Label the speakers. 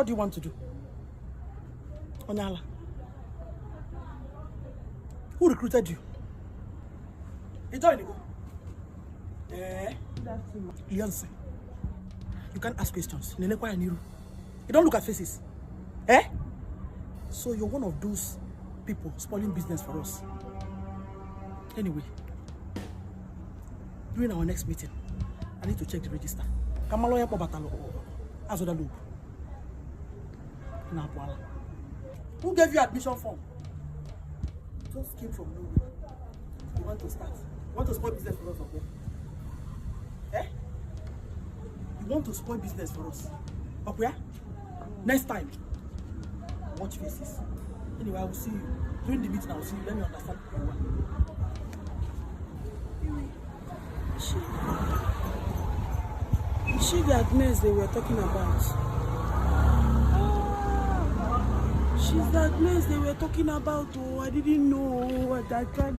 Speaker 1: do you want to do? Onyala. Who recruited you? You joined you. Leonce. You can't ask questions. You don't look at faces. So you're one of those people spoiling business for us. Anyway, during our next meeting, I need to check the register. Kamaloya Pobatalo Azoda Loop. Who gave you admission form? Just came from nowhere. You want to start? You want to spoil business for us, okay? You want to spoil business for us? Okay? Next time, watch faces. Anyway, I will see you. During the meeting, I will see you. Let me understand who you are.
Speaker 2: Is she the Agnes they were talking about? She's the Agnes they were talking about. Oh, I didn't know. I tried.